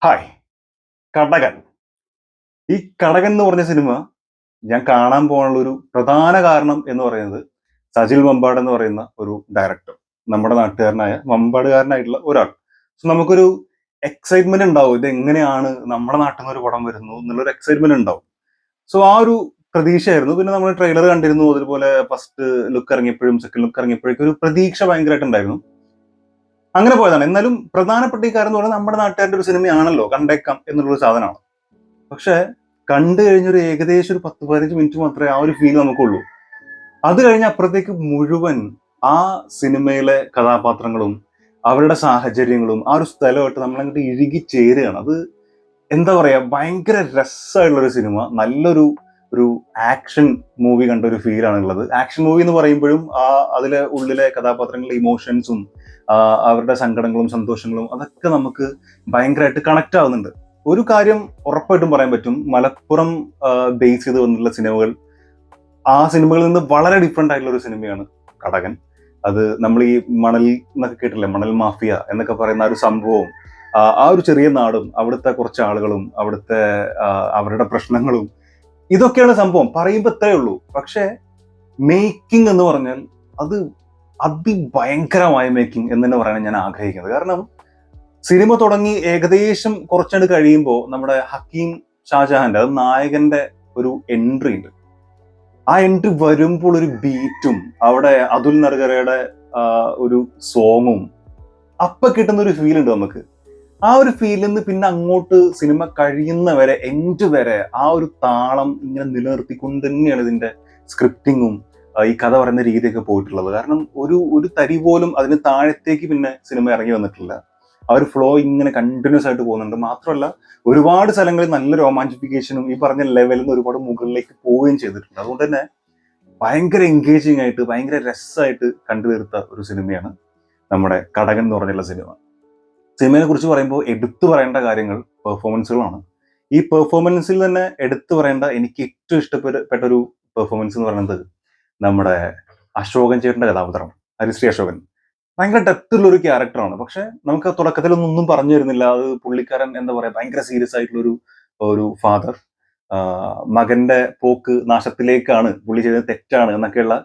Hi. Kadakan. ഈ കടകൻ എന്ന് പറഞ്ഞ സിനിമ ഞാൻ കാണാൻ പോകാനുള്ള ഒരു പ്രധാന കാരണം എന്ന് പറയുന്നത് സജിൽ മമ്പാട് എന്ന് പറയുന്ന ഒരു ഡയറക്ടർ. നമ്മുടെ നാട്ടുകാരനായ മമ്പാടുകാരനായിട്ടുള്ള ഒരാൾ. സോ നമുക്കൊരു എക്സൈറ്റ്മെന്റ് ഉണ്ടാവും. ഇത് എങ്ങനെയാണ് നമ്മുടെ നാട്ടിൽ നിന്ന് ഒരു പടം വരുന്നു എന്നുള്ളൊരു എക്സൈറ്റ്മെന്റ് ഉണ്ടാവും. സോ ആ ഒരു പ്രതീക്ഷയായിരുന്നു. പിന്നെ നമ്മൾ ട്രെയിലർ കണ്ടിരുന്നു. അതുപോലെ ഫസ്റ്റ് ലുക്ക് ഇറങ്ങിയപ്പോഴും സെക്കൻഡ് ലുക്ക് ഇറങ്ങിയപ്പോഴേക്കും ഒരു പ്രതീക്ഷ ഭയങ്കരമായിട്ടുണ്ടായിരുന്നു. അങ്ങനെ പോയതാണ്. എന്നാലും പ്രധാനപ്പെട്ട ഈ കാര്യം എന്ന് പറയുന്നത് നമ്മുടെ നാട്ടുകാരുടെ ഒരു സിനിമയാണല്ലോ, കണ്ടേക്കാം എന്നുള്ളൊരു സാധനമാണ്. പക്ഷെ കണ്ടു കഴിഞ്ഞൊരു ഏകദേശം ഒരു 10-15 മിനിറ്റ് മാത്രമേ ആ ഒരു ഫീൽ നമുക്കുള്ളൂ. അത് കഴിഞ്ഞ അപ്പുറത്തേക്ക് മുഴുവൻ ആ സിനിമയിലെ കഥാപാത്രങ്ങളും അവരുടെ സാഹചര്യങ്ങളും ആ ഒരു സ്ഥലമായിട്ട് നമ്മളങ്ങോട്ട് ഇഴുകി ചേരുകയാണ്. അത് എന്താ പറയാ, ഭയങ്കര രസമായിട്ടുള്ള ഒരു സിനിമ. നല്ലൊരു ഒരു ആക്ഷൻ മൂവി കണ്ട ഒരു ഫീലാണ് ഉള്ളത്. ആക്ഷൻ മൂവി എന്ന് പറയുമ്പോഴും ആ അതിലെ ഉള്ളിലെ കഥാപാത്രങ്ങളുടെ ഇമോഷൻസും അവരുടെ സങ്കടങ്ങളും സന്തോഷങ്ങളും അതൊക്കെ നമുക്ക് ഭയങ്കരമായിട്ട് കണക്ട് ആവുന്നുണ്ട്. ഒരു കാര്യം ഉറപ്പായിട്ടും പറയാൻ പറ്റും, മലപ്പുറം ബേസ് ചെയ്ത് വന്നിട്ടുള്ള സിനിമകൾ ആ സിനിമകളിൽ നിന്ന് വളരെ ഡിഫറെന്റ് ആയിട്ടുള്ള ഒരു സിനിമയാണ് കടകൻ. അത് നമ്മൾ ഈ മണൽ എന്നൊക്കെ കേട്ടില്ലേ, മണൽ മാഫിയ എന്നൊക്കെ പറയുന്ന ആ ഒരു സംഭവവും ആ ഒരു ചെറിയ നാടും അവിടുത്തെ കുറച്ച് ആളുകളും അവിടുത്തെ അവരുടെ പ്രശ്നങ്ങളും ഇതൊക്കെയാണ് സംഭവം. പറയുമ്പോൾ ഇത്രേ ഉള്ളൂ. പക്ഷേ മേക്കിംഗ് എന്ന് പറഞ്ഞാൽ അത് അതിഭയങ്കരമായ മേക്കിംഗ് എന്ന് തന്നെ പറയാനാണ് ഞാൻ ആഗ്രഹിക്കുന്നത്. കാരണം സിനിമ തുടങ്ങി ഏകദേശം കുറച്ചങ്ങട് കഴിയുമ്പോൾ നമ്മുടെ ഹക്കീം ഷാജഹാന്റെ, അത് നായകന്റെ ഒരു എൻട്രി ഉണ്ട്. ആ എൻട്രി വരുമ്പോൾ ഒരു ബീറ്റും അവിടെ അതുൽ നർഗരയുടെ ഒരു സോങ്ങും അപ്പൊ കിട്ടുന്ന ഒരു ഫീൽ ഉണ്ട് നമുക്ക്. ആ ഒരു ഫീലിൽ നിന്ന് പിന്നെ അങ്ങോട്ട് സിനിമ കഴിയുന്ന വരെ, എൻഡ് വരെ ആ ഒരു താളം ഇങ്ങനെ നിലനിർത്തിക്കൊണ്ട് തന്നെയാണ് ഇതിന്റെ സ്ക്രിപ്റ്റിങ്ങും ഈ കഥ പറയുന്ന രീതിയൊക്കെ പോയിട്ടുള്ളത്. കാരണം ഒരു ഒരു തരി പോലും അതിന് താഴത്തേക്ക് പിന്നെ സിനിമ ഇറങ്ങി വന്നിട്ടില്ല. ആ ഒരു ഫ്ലോ ഇങ്ങനെ കണ്ടിന്യൂസ് ആയിട്ട് പോകുന്നുണ്ട്. മാത്രമല്ല ഒരുപാട് സ്ഥലങ്ങളിൽ നല്ല റൊമാൻറ്റിഫിക്കേഷനും ഈ പറഞ്ഞ ലെവലിൽ നിന്ന് ഒരുപാട് മുകളിലേക്ക് പോവുകയും ചെയ്തിട്ടുണ്ട്. അതുകൊണ്ട് തന്നെ ഭയങ്കര എൻഗേജിങ് ആയിട്ട് ഭയങ്കര രസമായിട്ട് കണ്ടുതീർത്ത ഒരു സിനിമയാണ് നമ്മുടെ കടകൻ എന്ന് പറഞ്ഞുള്ള സിനിമ. സിനിമയെ കുറിച്ച് പറയുമ്പോൾ എടുത്തു പറയേണ്ട കാര്യങ്ങൾ പെർഫോമൻസുകളാണ്. ഈ പെർഫോമൻസിൽ തന്നെ എടുത്തു പറയേണ്ട എനിക്ക് ഏറ്റവും ഇഷ്ടപ്പെട്ട ഒരു പെർഫോമൻസ് എന്ന് പറയുന്നത് നമ്മുടെ അശോകൻ ചേട്ടന്റെ കഥാപാത്രം, ഹരിശ്രീ അശോകൻ. ഭയങ്കര ഡെപ്ത് ഉള്ള ഒരു ക്യാരക്ടറാണ്. പക്ഷെ നമുക്ക് തുടക്കത്തിലൊന്നും പറഞ്ഞു തരുന്നില്ല. അത് പുള്ളിക്കാരൻ എന്താ പറയാ, ഭയങ്കര സീരിയസ് ആയിട്ടുള്ള ഒരു ഒരു ഫാദർ. മകന്റെ പോക്ക് നാശത്തിലേക്കാണ്, പുള്ളി ചെയ്തത് തെറ്റാണ് എന്നൊക്കെയുള്ള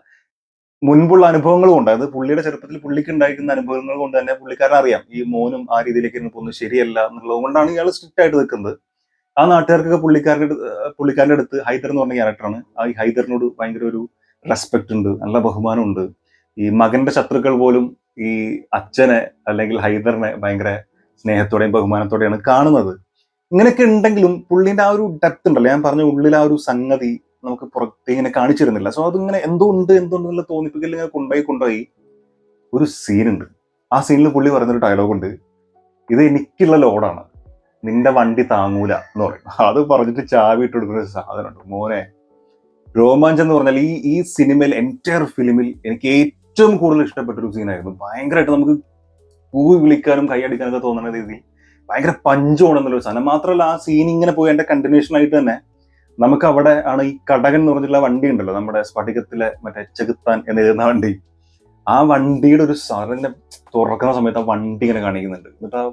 മുൻപുള്ള അനുഭവങ്ങളും ഉണ്ട്. അതായത് പുള്ളിയുടെ ചെറുപ്പത്തിൽ പുള്ളിക്ക് ഉണ്ടായിരിക്കുന്ന അനുഭവങ്ങൾ കൊണ്ട് തന്നെ പുള്ളിക്കാരൻ അറിയാം ഈ മോനും ആ രീതിയിലേക്ക് പോകുന്നത് ശരിയല്ല എന്നുള്ളത് കൊണ്ടാണ് ഇയാൾ സ്ട്രിക്റ്റ് ആയിട്ട് നിൽക്കുന്നത്. ആ നാട്ടുകാർക്കൊക്കെ പുള്ളിക്കാരന്റെ അടുത്ത് ഹൈദർ എന്ന് പറഞ്ഞ ക്യാരക്ടറാണ്. ആ ഈ ഹൈദറിനോട് ഭയങ്കര ഒരു റെസ്പെക്ട് ഉണ്ട്, നല്ല ബഹുമാനമുണ്ട്. ഈ മകന്റെ ശത്രുക്കൾ പോലും ഈ അച്ഛനെ അല്ലെങ്കിൽ ഹൈദറിനെ ഭയങ്കര സ്നേഹത്തോടെയും ബഹുമാനത്തോടെയാണ് കാണുന്നത്. ഇങ്ങനെയൊക്കെ ഉണ്ടെങ്കിലും പുള്ളിന്റെ ആ ഒരു ഡെപ്ത് ഉണ്ടല്ലോ, ഞാൻ പറഞ്ഞ ഉള്ളിൽ ആ ഒരു സംഗതി നമുക്ക് പുറത്ത് ഇങ്ങനെ കാണിച്ചിരുന്നില്ല. സോ അതിങ്ങനെ എന്തുകൊണ്ടെന്നുള്ള തോന്നിപ്പിക്കൽ ഇങ്ങനെ കൊണ്ടുപോയി ഒരു സീനുണ്ട്. ആ സീനിൽ പുള്ളി പറയുന്നൊരു ഡയലോഗുണ്ട്, ഇത് എനിക്കുള്ള ലോഡാണ്, നിന്റെ വണ്ടി താങ്ങൂല എന്ന് പറയും. അത് പറഞ്ഞിട്ട് ചാവി ഇട്ട് കൊടുക്കുന്ന ഒരു സാധനമുണ്ട് മോനെ. രോമാഞ്ചം എന്ന് പറഞ്ഞാൽ ഈ ഈ സിനിമയിൽ, എൻറ്റയർ ഫിലിമിൽ എനിക്ക് ഏറ്റവും കൂടുതൽ ഇഷ്ടപ്പെട്ട ഒരു സീനായിരുന്നു. ഭയങ്കരമായിട്ട് നമുക്ക് പൂവി വിളിക്കാനും കൈയടിക്കാനൊക്കെ തോന്നുന്ന രീതിയിൽ ഭയങ്കര പഞ്ചോണം എന്നുള്ളൊരു സാധനം. മാത്രമല്ല ആ സീൻ ഇങ്ങനെ പോയി അതിന്റെ കണ്ടിന്യൂഷൻ ആയിട്ട് തന്നെ നമുക്ക് അവിടെ ആണ് ഈ കടകൻ എന്ന് പറഞ്ഞിട്ടുള്ള വണ്ടി ഉണ്ടല്ലോ, നമ്മുടെ സ്ഫടികത്തിലെ മറ്റേ ചെകുത്താൻ എന്നെഴുതുന്ന വണ്ടി. ആ വണ്ടിയുടെ ഒരു സാധനം തുറക്കുന്ന സമയത്ത് ആ വണ്ടി ഇങ്ങനെ കാണിക്കുന്നുണ്ട്. എന്നിട്ട് ആ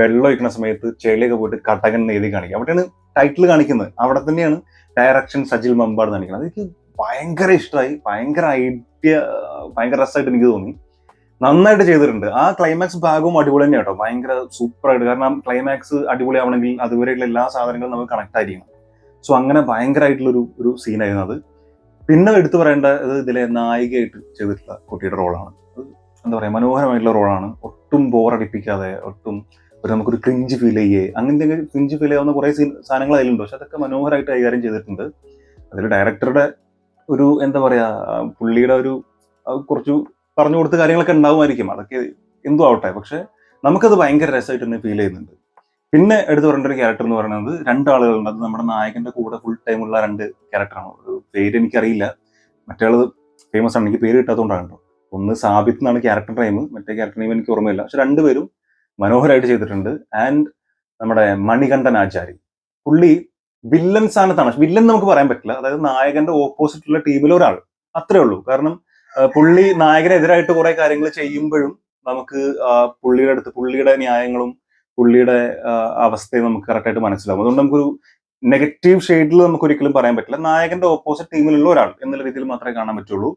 വെള്ളം ഒഴിക്കുന്ന സമയത്ത് ചെളിയൊക്കെ പോയിട്ട് കടകൻ എഴുതി കാണിക്കുക. അവിടെയാണ് ടൈറ്റിൽ കാണിക്കുന്നത്. അവിടെ തന്നെയാണ് ഡയറക്ഷൻ സജിൽ മമ്പാട് കാണിക്കുന്നത്. അതെനിക്ക് ഭയങ്കര ഇഷ്ടമായി. ഭയങ്കര ഐഡിയ, ഭയങ്കര രസമായിട്ട് എനിക്ക് തോന്നി. നന്നായിട്ട് ചെയ്തിട്ടുണ്ട്. ആ ക്ലൈമാക്സ് ഭാഗവും അടിപൊളി തന്നെയാണ് കേട്ടോ. ഭയങ്കര സൂപ്പറായിട്ട്. കാരണം ക്ലൈമാക്സ് അടിപൊളിയാവണമെങ്കിൽ അതുവരെയുള്ള എല്ലാ സാധനങ്ങളും നമുക്ക് കണക്ട് ആയിരിക്കണം. സോ അങ്ങനെ ഭയങ്കരമായിട്ടുള്ള ഒരു സീനായിരുന്നു അത്. പിന്നെ എടുത്തു പറയേണ്ടത് ഇതിലെ നായികയായിട്ട് ചെയ്തിട്ടുള്ള കുട്ടിയുടെ റോളാണ്. എന്താ പറയാ, മനോഹരമായിട്ടുള്ള റോളാണ്. ഒട്ടും ബോറടിപ്പിക്കാതെ, ഒട്ടും നമുക്കൊരു ക്രിഞ്ച് ഫീൽ ചെയ്യേ അങ്ങനത്തെ ക്രിഞ്ച് ഫീൽ ചെയ്യാവുന്ന കുറെ സാധനങ്ങൾ അതിലുണ്ട്. പക്ഷെ അതൊക്കെ മനോഹരമായിട്ട് കൈകാര്യം ചെയ്തിട്ടുണ്ട്. അതിൽ ഡയറക്ടറുടെ ഒരു എന്താ പറയാ, പുള്ളിയുടെ ഒരു കുറച്ചു പറഞ്ഞു കൊടുത്ത കാര്യങ്ങളൊക്കെ ഉണ്ടാവുമായിരിക്കും. അതൊക്കെ എന്തോ ആവട്ടെ, പക്ഷെ നമുക്കത് ഭയങ്കര രസമായിട്ട് തന്നെ ഫീൽ ചെയ്യുന്നുണ്ട്. പിന്നെ എടുത്തു പറയേണ്ട ഒരു ക്യാരക്ടർ എന്ന് പറയുന്നത് രണ്ടാളുകളുണ്ട്. അത് നമ്മുടെ നായകന്റെ കൂടെ ഫുൾ ടൈം ഉള്ള രണ്ട് ക്യാരക്ടറാണ്. ഒരു പേര് എനിക്കറിയില്ല, മറ്റേ ആള് ഫേമസ് ആണ്, എനിക്ക് പേര് കിട്ടാത്തതുകൊണ്ടാണ് കേട്ടോ. ഒന്ന് സാബിത്ത് എന്നാണ് ക്യാരക്ടർ ടൈം, മറ്റേ ക്യാരക്ടർ നെയിം എനിക്ക് ഓർമ്മയില്ല. പക്ഷെ രണ്ടുപേരും മനോഹരമായിട്ട് ചെയ്തിട്ടുണ്ട്. ആൻഡ് നമ്മുടെ മണികണ്ഠൻ ആചാരി, പുള്ളി വില്ലൻ സ്ഥാനത്താണ്. വില്ലൻ നമുക്ക് പറയാൻ പറ്റില്ല, അതായത് നായകന്റെ ഓപ്പോസിറ്റ് ഉള്ള ടീമിലെ ഒരാൾ, അത്രേ ഉള്ളൂ. കാരണം പുള്ളി നായകനെതിരായിട്ട് കുറെ കാര്യങ്ങൾ ചെയ്യുമ്പോഴും നമുക്ക് പുള്ളിയുടെ അടുത്ത് പുള്ളിയുടെ ന്യായങ്ങളും പുള്ളിയുടെ അവസ്ഥയെ നമുക്ക് കറക്റ്റായിട്ട് മനസ്സിലാവും. അതുകൊണ്ട് നമുക്കൊരു നെഗറ്റീവ് ഷെയ്ഡിൽ നമുക്ക് ഒരിക്കലും പറയാൻ പറ്റില്ല. നായകന്റെ ഓപ്പോസിറ്റ് ടീമിലുള്ള ഒരാൾ എന്നുള്ള രീതിയിൽ മാത്രമേ കാണാൻ പറ്റുള്ളൂ.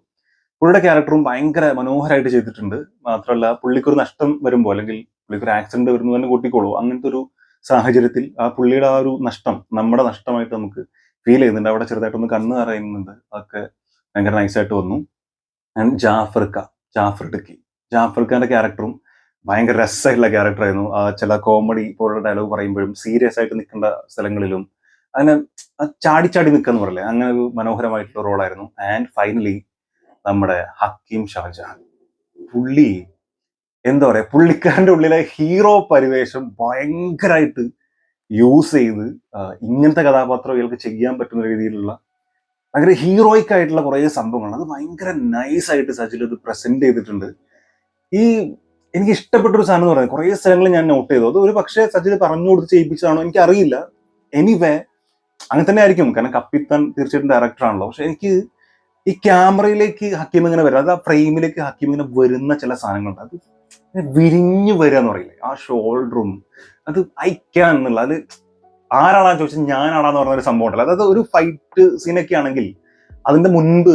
പുള്ളിയുടെ ക്യാരക്ടറും ഭയങ്കര മനോഹരമായിട്ട് ചെയ്തിട്ടുണ്ട്. മാത്രമല്ല പുള്ളിക്കൊരു നഷ്ടം വരുമ്പോൾ അല്ലെങ്കിൽ പുള്ളിക്കൊരു ആക്സിഡന്റ് വരുന്നു തന്നെ കൂട്ടിക്കോളൂ, അങ്ങനത്തെ ഒരു സാഹചര്യത്തിൽ ആ പുള്ളിയുടെ ആ ഒരു നഷ്ടം നമ്മുടെ നഷ്ടമായിട്ട് നമുക്ക് ഫീൽ ചെയ്യുന്നുണ്ട്. അവിടെ ചെറുതായിട്ടൊന്ന് കണ്ണ് നിറയുന്നുണ്ട്. അതൊക്കെ ഭയങ്കര നൈസായിട്ട് വന്നു. ആൻഡ് ജാഫർ ഇടുക്കി, ജാഫർ ഖാന്റെ ക്യാരക്ടറും ഭയങ്കര രസമായിട്ടുള്ള ക്യാരക്ടറായിരുന്നു. ചില കോമഡി പോലുള്ള ഡയലോഗ് പറയുമ്പോഴും സീരിയസ് ആയിട്ട് നിൽക്കേണ്ട സ്ഥലങ്ങളിലും അങ്ങനെ ചാടി ചാടി നിൽക്കാന്ന് പറയില്ലേ, അങ്ങനെ ഒരു മനോഹരമായിട്ടുള്ള റോളായിരുന്നു. ആൻഡ് ഫൈനലി നമ്മുടെ ഹക്കീം ഷാജഹാൻ, പുള്ളി എന്താ പറയാ, പുള്ളിക്കാരന്റെ ഉള്ളിലെ ഹീറോ പരിവേഷം ഭയങ്കരമായിട്ട് യൂസ് ചെയ്ത് ഇങ്ങനത്തെ കഥാപാത്രം ഇയാൾക്ക് ചെയ്യാൻ പറ്റുന്ന രീതിയിലുള്ള ഭയങ്കര ഹീറോയിക് ആയിട്ടുള്ള കുറേ സംഭവങ്ങൾ അത് ഭയങ്കര നൈസായിട്ട് സജിൽ ഇത് പ്രസന്റ് ചെയ്തിട്ടുണ്ട്. ഈ എനിക്ക് ഇഷ്ടപ്പെട്ട ഒരു സാധനം എന്ന് പറയുന്നത് കുറേ സ്ഥലങ്ങളിൽ ഞാൻ നോട്ട് ചെയ്തു. അത് ഒരു പക്ഷേ സജിൽ പറഞ്ഞു കൊടുത്ത് ചെയ്യിപ്പിച്ചതാണോ എനിക്ക് അറിയില്ല. എനിവേ അങ്ങനെ തന്നെ ആയിരിക്കും, കാരണം കപ്പിത്താൻ തീർച്ചയായിട്ടും ഡയറക്ടറാണല്ലോ. പക്ഷെ എനിക്ക് ഈ ക്യാമറയിലേക്ക് ഹക്കീം ഇങ്ങനെ വരും, അത് ആ ഫ്രെയിമിലേക്ക് ഹക്കീം ഇങ്ങനെ വരുന്ന ചില സാധനങ്ങളുണ്ട്, അത് വിരിഞ്ഞു വരിക എന്ന് പറയില്ലേ, ആ ഷോൾഡറും അത് അയക്കാൻ എന്നുള്ള, അത് ആരാണാന്ന് ചോദിച്ചാൽ ഞാനാണെന്ന് പറഞ്ഞ ഒരു സംഭവം ഉണ്ടല്ലോ. അതായത് ഒരു ഫൈറ്റ് സീനൊക്കെ ആണെങ്കിൽ അതിന്റെ മുൻപ്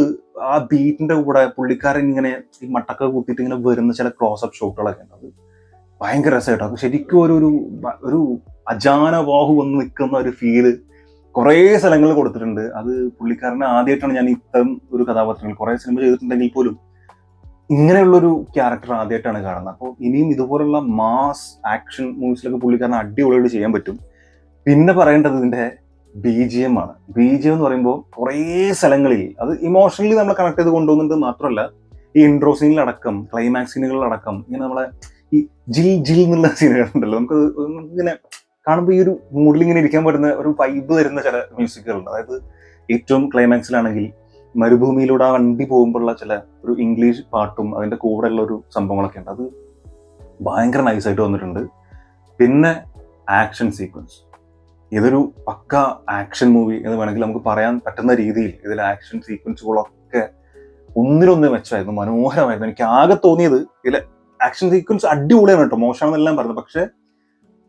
ആ ബീറ്റിന്റെ കൂടെ പുള്ളിക്കാരൻ ഇങ്ങനെ ഈ മട്ടക്ക കുത്തിയിട്ട് ഇങ്ങനെ വരുന്ന ചില ക്ലോസപ്പ് ഷോട്ടുകളൊക്കെ ഉണ്ട്. അത് ഭയങ്കര രസമായിട്ടോ. അത് ശരിക്കും ഒരു അജാനബാഹു വന്ന് നിൽക്കുന്ന ഒരു ഫീല് കുറേ സ്ഥലങ്ങളിൽ കൊടുത്തിട്ടുണ്ട്. അത് പുള്ളിക്കാരനെ ആദ്യമായിട്ടാണ് ഞാൻ ഇത്തരം ഒരു കഥാപാത്രങ്ങൾ, കുറേ സിനിമ ചെയ്തിട്ടുണ്ടെങ്കിൽ പോലും ഇങ്ങനെയുള്ളൊരു ക്യാരക്ടർ ആദ്യമായിട്ടാണ് കാണുന്നത്. അപ്പോൾ ഇനിയും ഇതുപോലുള്ള മാസ് ആക്ഷൻ മൂവീസിലൊക്കെ പുള്ളിക്കാരനെ അടിപൊളിയായിട്ട് ചെയ്യാൻ പറ്റും. പിന്നെ പറയേണ്ടത് ഇതിന്റെ BGM ആണ്. BGM എന്ന് പറയുമ്പോൾ കുറേ സ്ഥലങ്ങളിൽ അത് ഇമോഷണലി നമ്മളെ കണക്ട് ചെയ്ത് കൊണ്ടുപോകുന്നുണ്ട്. മാത്രമല്ല ഈ ഇൻട്രോ സീനിലടക്കം ക്ലൈമാക്സ് സീനുകളിലടക്കം ഇങ്ങനെ നമ്മളെ ഈ ജിൽ ജിൽ എന്നുള്ള സീനുകളുണ്ടല്ലോ, നമുക്ക് ഇങ്ങനെ കാണുമ്പോൾ ഈ ഒരു മൂഡിൽ ഇങ്ങനെ ഇരിക്കാൻ പറ്റുന്ന ഒരു വൈബ് തരുന്ന ചില മ്യൂസിക്കുകളുണ്ട്. അതായത് ഏറ്റവും ക്ലൈമാക്സിലാണെങ്കിൽ മരുഭൂമിയിലൂടെ ആ വണ്ടി പോകുമ്പോഴുള്ള ചില ഒരു ഇംഗ്ലീഷ് പാട്ടും അതിന്റെ കൂടെ ഉള്ള ഒരു സംഭവങ്ങളൊക്കെ ഉണ്ട്. അത് ഭയങ്കര നൈസായിട്ട് വന്നിട്ടുണ്ട്. പിന്നെ ആക്ഷൻ സീക്വൻസ്, ഇതൊരു പക്ക ആക്ഷൻ മൂവി എന്ന് വേണമെങ്കിൽ നമുക്ക് പറയാൻ പറ്റുന്ന രീതിയിൽ ഇതിൽ ആക്ഷൻ സീക്വൻസുകളൊക്കെ ഒന്നിനൊന്ന് മെച്ചമായിരുന്നു, മനോഹരമായിരുന്നു. എനിക്ക് ആകെ തോന്നിയത് ഇതിൽ ആക്ഷൻ സീക്വൻസ് അടിപൊളിയാണ് കേട്ടോ, മോശമാണെന്നെല്ലാം പറഞ്ഞു. പക്ഷെ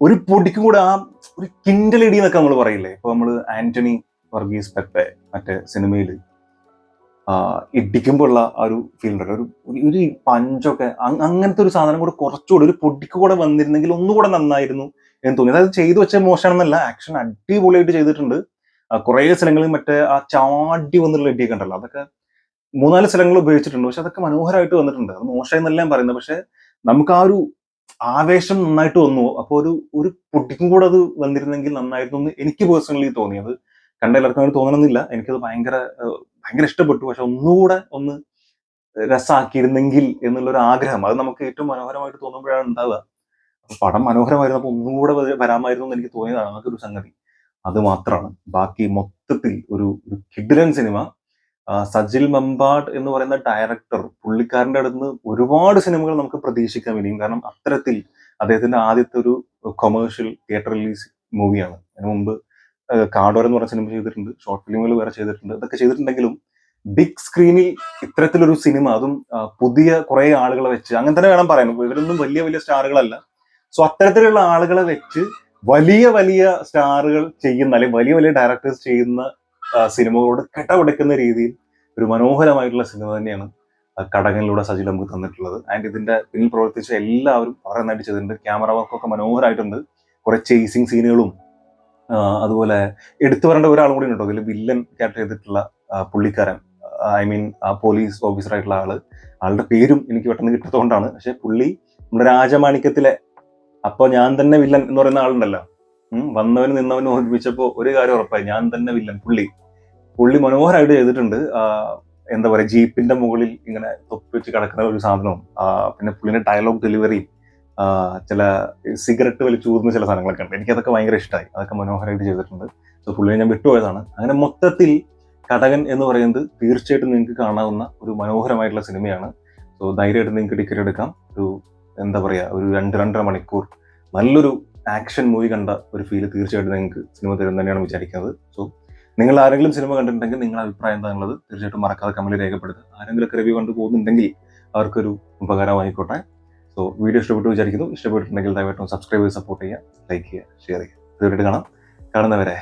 ഒരു പൊടിക്കും കൂടെ ആ ഒരു കിൻഡലിടി എന്നൊക്കെ നമ്മൾ പറയില്ലേ, ഇപ്പൊ നമ്മൾ ആന്റണി വർഗീസ് പെപ്പെ മറ്റേ സിനിമയിൽ ഇടിക്കുമ്പോൾ ഉള്ള ആ ഒരു ഫീൽ ഉണ്ടല്ലോ, ഒരു പഞ്ചൊക്കെ അങ്ങനത്തെ ഒരു സാധനം കൂടെ കുറച്ചുകൂടെ ഒരു പൊടിക്ക് കൂടെ വന്നിരുന്നെങ്കിൽ ഒന്നുകൂടെ നന്നായിരുന്നു എന്ന് തോന്നി. അതായത് ചെയ്തു വെച്ച മോശമാണെന്നല്ല, ആക്ഷൻ അടിപൊളിയായിട്ട് ചെയ്തിട്ടുണ്ട്. കുറേ സ്ഥലങ്ങളിൽ മറ്റേ ആ ചാടി വന്നുള്ള ഇടിയൊക്കെ ഉണ്ടല്ലോ, അതൊക്കെ 3-4 സ്ഥലങ്ങൾ ഉപയോഗിച്ചിട്ടുണ്ട്. പക്ഷെ അതൊക്കെ മനോഹരമായിട്ട് വന്നിട്ടുണ്ട്. അത് മോശമെന്നെല്ലാം പറയുന്നത്, പക്ഷെ നമുക്ക് ആ ഒരു ആവേശം നന്നായിട്ട് വന്നു. അപ്പോൾ ഒരു പൊടിക്കും കൂടെ അത് വന്നിരുന്നെങ്കിൽ നന്നായിരുന്നു എന്ന് എനിക്ക് പേഴ്സണലി തോന്നി. അത് കണ്ട എല്ലാവർക്കും അങ്ങനെ തോന്നണമെന്നില്ല, എനിക്കത് ഭയങ്കര ഇഷ്ടപ്പെട്ടു. പക്ഷെ ഒന്നുകൂടെ ഒന്ന് രസമാക്കിയിരുന്നെങ്കിൽ എന്നുള്ളൊരു ആഗ്രഹം, അത് നമുക്ക് ഏറ്റവും മനോഹരമായിട്ട് തോന്നുമ്പോഴാണ് ഉണ്ടാവുക. അപ്പൊ പടം മനോഹരമായിരുന്നു, അപ്പൊ ഒന്നുകൂടെ വരാമായിരുന്നു എന്ന് എനിക്ക് തോന്നിയതാണ് അങ്ങനത്തെ ഒരു സംഗതി. അത് മാത്രമാണ്. ബാക്കി മൊത്തത്തിൽ ഒരു കിഡിലൻ സിനിമ. സജിൽ മമ്പാട് എന്ന് പറയുന്ന ഡയറക്ടർ, പുള്ളിക്കാരന്റെ അടുത്ത് നിന്ന് ഒരുപാട് സിനിമകൾ നമുക്ക് പ്രതീക്ഷിക്കാൻ ഇനിയും. കാരണം അത്തരത്തിൽ അദ്ദേഹത്തിന്റെ ആദ്യത്തെ ഒരു കൊമേഴ്ഷ്യൽ തിയേറ്റർ റിലീസ് മൂവിയാണ്. അതിനു മുമ്പ് കാടോരം എന്ന് പറഞ്ഞ സിനിമ ചെയ്തിട്ടുണ്ട്, ഷോർട്ട് ഫിലിമുകൾ വേറെ ചെയ്തിട്ടുണ്ട്. ഇതൊക്കെ ചെയ്തിട്ടുണ്ടെങ്കിലും ബിഗ് സ്ക്രീനിൽ ഇത്തരത്തിലൊരു സിനിമ, അതും പുതിയ കുറെ ആളുകളെ വെച്ച്, അങ്ങനെ തന്നെ വേണം പറയാൻ. ഇവരൊന്നും വലിയ വലിയ സ്റ്റാറുകളല്ല. സോ അത്തരത്തിലുള്ള ആളുകളെ വെച്ച് വലിയ വലിയ സ്റ്റാറുകൾ ചെയ്യുന്ന അല്ലെങ്കിൽ വലിയ വലിയ ഡയറക്ടേഴ്സ് ചെയ്യുന്ന സിനിമകളോട് കിടപിടിക്കുന്ന രീതിയിൽ ഒരു മനോഹരമായിട്ടുള്ള സിനിമ തന്നെയാണ് കടകനിലൂടെ സജിൽ നമുക്ക് തന്നിട്ടുള്ളത്. ആൻഡ് ഇതിന്റെ പിന്നിൽ പ്രവർത്തിച്ച എല്ലാവരും വളരെ നന്നായിട്ട് ചെയ്തിട്ടുണ്ട്. ക്യാമറ വർക്കൊക്കെ മനോഹരമായിട്ടുണ്ട്. കുറെ ചേസിങ് സീനുകളും അതുപോലെ എടുത്തു പറയേണ്ട ഒരാളും കൂടി ഉണ്ടോ ഇതിൽ, വില്ലൻ ക്യാരക്ടർ ചെയ്തിട്ടുള്ള പുള്ളിക്കാരൻ, ഐ മീൻ പോലീസ് ഓഫീസർ ആയിട്ടുള്ള ആളുടെ പേരും എനിക്ക് പെട്ടെന്ന് കിട്ടാത്തതുകൊണ്ടാണ്. പക്ഷെ പുള്ളി നമ്മുടെ രാജമാണിക്യത്തിലെ അപ്പൊ ഞാൻ തന്നെ വില്ലൻ എന്ന് പറയുന്ന ആളുണ്ടല്ലോ, വന്നവനും നിന്നവനും ഓർമ്മിച്ചപ്പോ ഒരു കാര്യം ഉറപ്പായി, ഞാൻ തന്നെ വില്ലൻ. പുള്ളി മനോഹരമായിട്ട് ചെയ്തിട്ടുണ്ട്. എന്താ പറയാ, ജീപ്പിന്റെ മുകളിൽ ഇങ്ങനെ തൊപ്പി വെച്ച് കിടക്കുന്ന ഒരു സാധനവും, പിന്നെ പുള്ളിന്റെ ഡയലോഗ് ഡെലിവറിയും, ചില സിഗരറ്റ് വലിച്ചൂർന്ന ചില സാധനങ്ങളൊക്കെ ഉണ്ട്. എനിക്കതൊക്കെ ഭയങ്കര ഇഷ്ടമായി. അതൊക്കെ മനോഹരമായിട്ട് ചെയ്തിട്ടുണ്ട്. സോ പുള്ളിയെ ഞാൻ വിട്ടുപോയതാണ്. അങ്ങനെ മൊത്തത്തിൽ കടകൻ എന്ന് പറയുന്നത് തീർച്ചയായിട്ടും നിങ്ങൾക്ക് കാണാവുന്ന ഒരു മനോഹരമായിട്ടുള്ള സിനിമയാണ്. സോ ധൈര്യമായിട്ട് നിങ്ങൾക്ക് ടിക്കറ്റ് എടുക്കാം. ഒരു എന്താ പറയാ, ഒരു 2-2.5 മണിക്കൂർ നല്ലൊരു ആക്ഷൻ മൂവി കണ്ട ഒരു ഫീല് തീർച്ചയായിട്ടും നിങ്ങൾക്ക് സിനിമ തരും തന്നെയാണ് വിചാരിക്കുന്നത്. സോ നിങ്ങൾ ആരെങ്കിലും സിനിമ കണ്ടിട്ടുണ്ടെങ്കിൽ നിങ്ങളുടെ അഭിപ്രായം എന്താണുള്ളത് തീർച്ചയായിട്ടും മറക്കാതെ കമന്റിൽ രേഖപ്പെടുത്തുക. ആരെങ്കിലും റിവ്യൂ കണ്ടു പോകുന്നുണ്ടെങ്കിൽ അവർക്കൊരു ഉപകാരമായിക്കോട്ടെ. സോ വീഡിയോ ഇഷ്ടപ്പെട്ടു വിചാരിക്കുന്നു. ഇഷ്ടപ്പെട്ടിട്ടുണ്ടെങ്കിൽ ദയവായിട്ടും സബ്സ്ക്രൈബ് ചെയ്ത് സപ്പോർട്ട് ചെയ്യുക, ലൈക്ക് ചെയ്യുക, ഷെയർ ചെയ്യുക. ഇതുവരെയായിട്ട് കാണാം. കാണുന്നവരെ